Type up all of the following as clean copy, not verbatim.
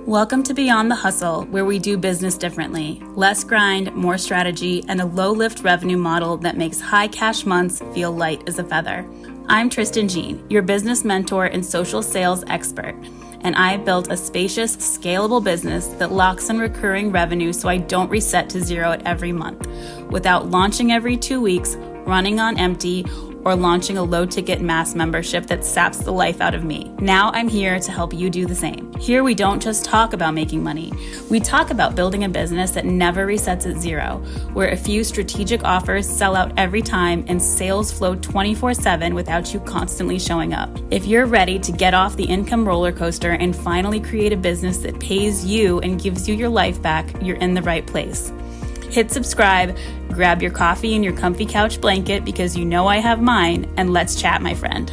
Welcome to Beyond the Hustle, where we do business differently. Less grind, more strategy, and a low-lift revenue model that makes high cash months feel light as a feather. I'm Tristan Jean, your business mentor and social sales expert, and I have built a spacious, scalable business that locks in recurring revenue so I don't reset to zero at every month, without launching every 2 weeks, running on empty, or launching a low-ticket mass membership that saps the life out of me. Now I'm here to help you do the same. Here we don't just talk about making money. We talk about building a business that never resets at zero, where a few strategic offers sell out every time and sales flow 24/7 without you constantly showing up. If you're ready to get off the income roller coaster and finally create a business that pays you and gives you your life back, you're in the right place. Hit subscribe, grab your coffee and your comfy couch blanket because you know I have mine, and let's chat, my friend.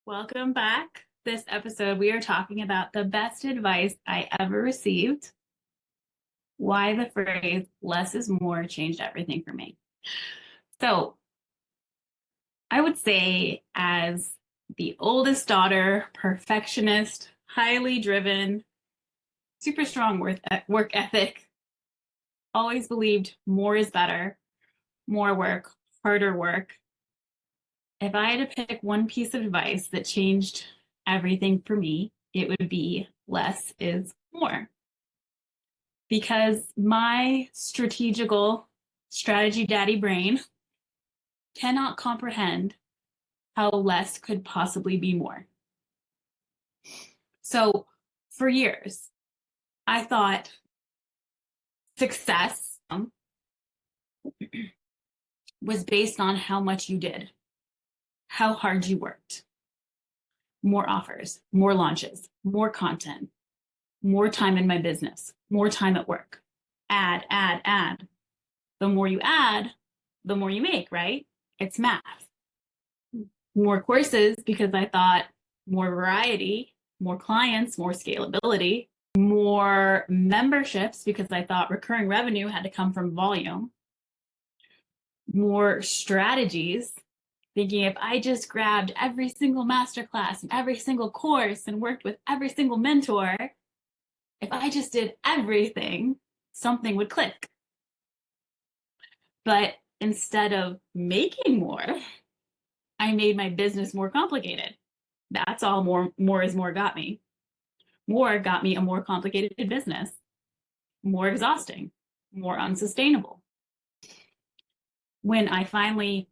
Welcome back. This episode, we are talking about the best advice I ever received, why the phrase less is more changed everything for me. So I would say, as the oldest daughter, perfectionist, highly driven, super strong work ethic, always believed more is better, more work, harder work. If I had to pick one piece of advice that changed everything for me, it would be less is more. Because my strategy daddy brain cannot comprehend how less could possibly be more. So for years, I thought success was based on how much you did, how hard you worked, more offers, more launches, more content, more time in my business, more time at work, add. The more you add, the more you make, right? It's math. More courses because I thought more variety, more clients, more scalability, more memberships because I thought recurring revenue had to come from volume, more strategies, thinking if I just grabbed every single masterclass and every single course and worked with every single mentor, if I just did everything, something would click. But instead of making more, I made my business more complicated. That's all more is more got me. More got me a more complicated business, more exhausting, more unsustainable. When I finally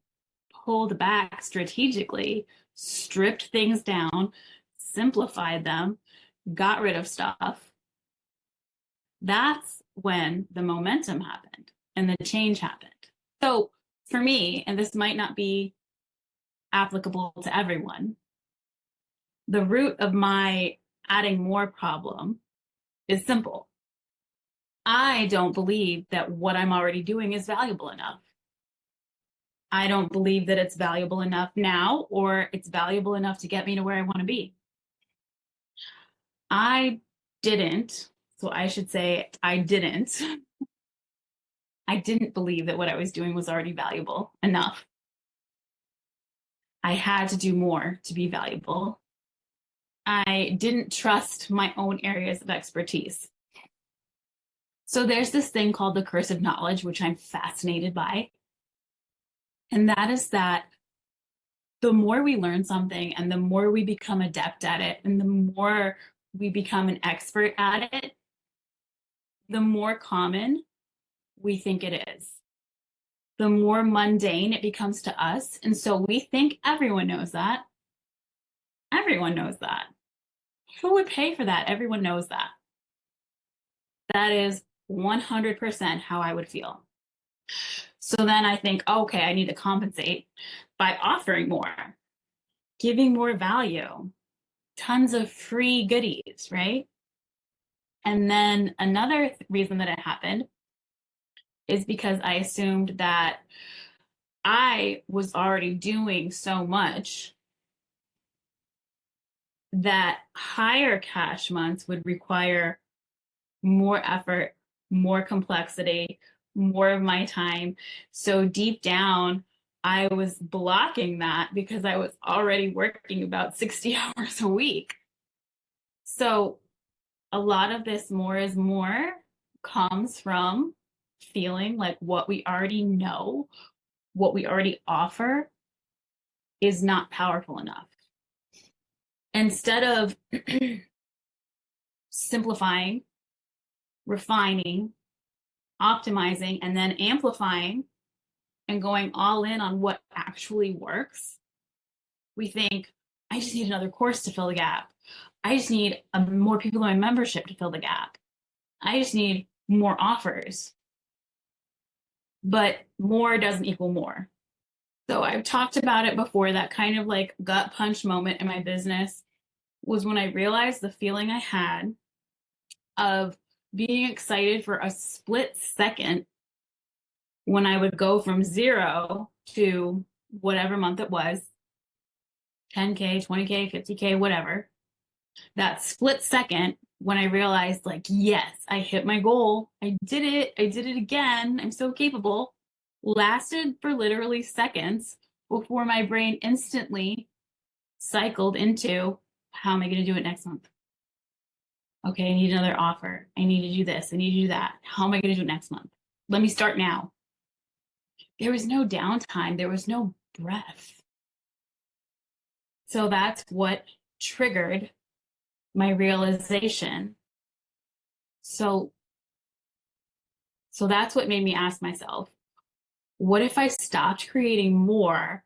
pulled back strategically, stripped things down, simplified them, got rid of stuff, that's when the momentum happened and the change happened. So for me, and this might not be applicable to everyone, the root of my adding more problem is simple. I don't believe that what I'm already doing is valuable enough. I don't believe that it's valuable enough now, or it's valuable enough to get me to where I want to be. I didn't believe that what I was doing was already valuable enough. I had to do more to be valuable. I didn't trust my own areas of expertise. So there's this thing called the curse of knowledge, which I'm fascinated by. And that is that the more we learn something and the more we become adept at it and the more we become an expert at it, the more common we think it is. The more mundane it becomes to us. And so we think everyone knows that. Everyone knows that. Who would pay for that? Everyone knows that. That is 100% how I would feel. So then I think, okay, I need to compensate by offering more, giving more value, tons of free goodies, right? And then another reason that it happened is because I assumed that I was already doing so much that higher cash months would require more effort, more complexity, more of my time. So deep down, I was blocking that because I was already working about 60 hours a week. So a lot of this more is more comes from feeling like what we already know, what we already offer is not powerful enough. Instead of simplifying, refining, optimizing, and then amplifying and going all in on what actually works, we think, I just need another course to fill the gap. I just need more people in my membership to fill the gap. I just need more offers. But more doesn't equal more. So I've talked about it before. That kind of like gut punch moment in my business was when I realized the feeling I had of being excited for a split second when I would go from 0 to whatever month it was, 10K, 20K, 50K, whatever. That split second when I realized, like, yes, I hit my goal. I did it. I did it again. I'm so capable. Lasted for literally seconds before my brain instantly cycled into, how am I going to do it next month? Okay, I need another offer. I need to do this. I need to do that. How am I going to do it next month? Let me start now. There was no downtime. There was no breath. So that's what triggered my realization. So that's what made me ask myself, what if I stopped creating more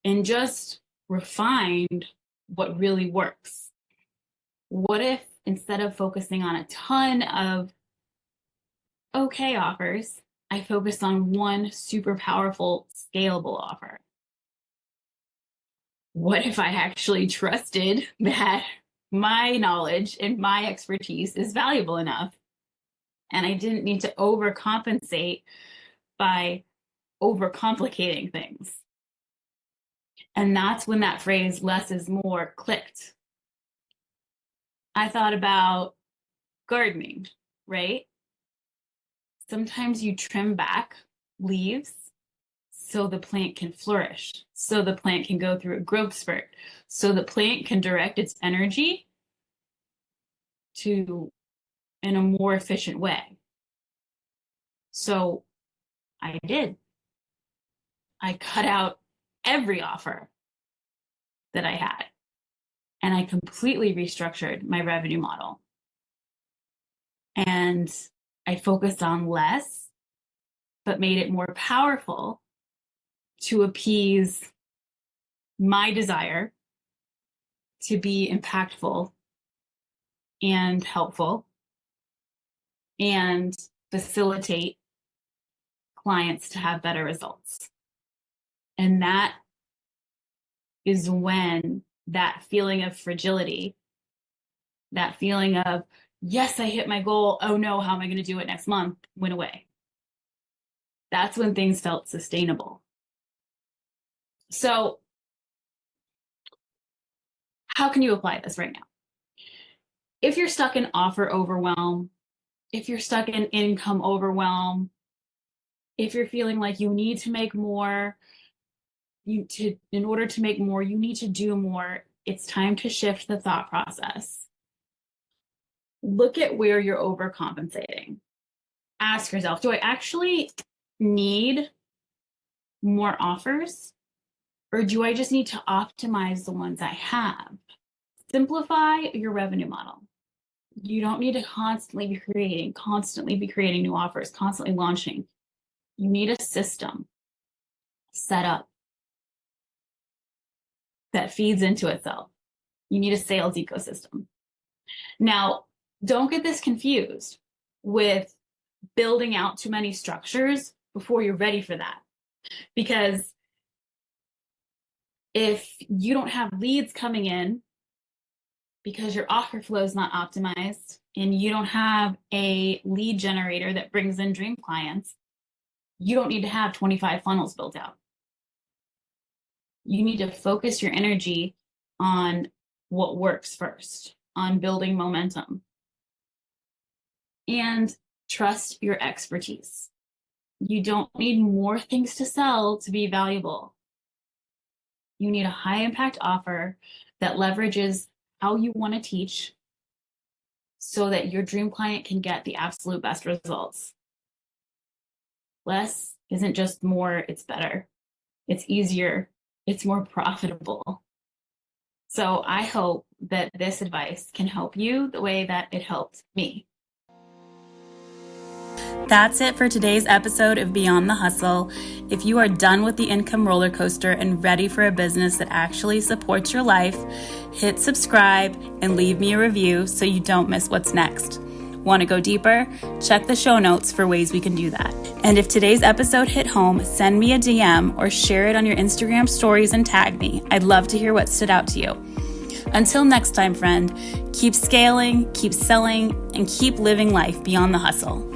and just refined what really works? What if instead of focusing on a ton of okay offers, I focused on one super powerful, scalable offer? What if I actually trusted that my knowledge and my expertise is valuable enough and I didn't need to overcompensate by overcomplicating things? And that's when that phrase, less is more, clicked. I thought about gardening, right? Sometimes you trim back leaves so the plant can flourish, so the plant can go through a growth spurt, so the plant can direct its energy to in a more efficient way. So I did. I cut out every offer that I had and I completely restructured my revenue model. And I focused on less, but made it more powerful to appease my desire to be impactful and helpful and facilitate clients to have better results. And that is when that feeling of fragility, that feeling of, yes, I hit my goal. Oh no, how am I going to do it next month? Went away. That's when things felt sustainable. So, how can you apply this right now? If you're stuck in offer overwhelm, if you're stuck in income overwhelm, if you're feeling like you need to make more, in order to make more, you need to do more, it's time to shift the thought process. Look at where you're overcompensating. Ask yourself, do I actually need more offers? Or do I just need to optimize the ones I have? Simplify your revenue model. You don't need to constantly be creating new offers, constantly launching. You need a system set up that feeds into itself. You need a sales ecosystem. Now, don't get this confused with building out too many structures before you're ready for that. Because if you don't have leads coming in because your offer flow is not optimized and you don't have a lead generator that brings in dream clients, you don't need to have 25 funnels built out. You need to focus your energy on what works first, on building momentum, and trust your expertise. You don't need more things to sell to be valuable. You need a high impact offer that leverages how you want to teach so that your dream client can get the absolute best results. Less isn't just more, it's better. It's easier. It's more profitable. So I hope that this advice can help you the way that it helped me. That's it for today's episode of Beyond the Hustle. If you are done with the income roller coaster and ready for a business that actually supports your life, hit subscribe and leave me a review so you don't miss what's next. Want to go deeper? Check the show notes for ways we can do that. And if today's episode hit home, send me a DM or share it on your Instagram stories and tag me. I'd love to hear what stood out to you. Until next time, friend, keep scaling, keep selling, and keep living life beyond the hustle.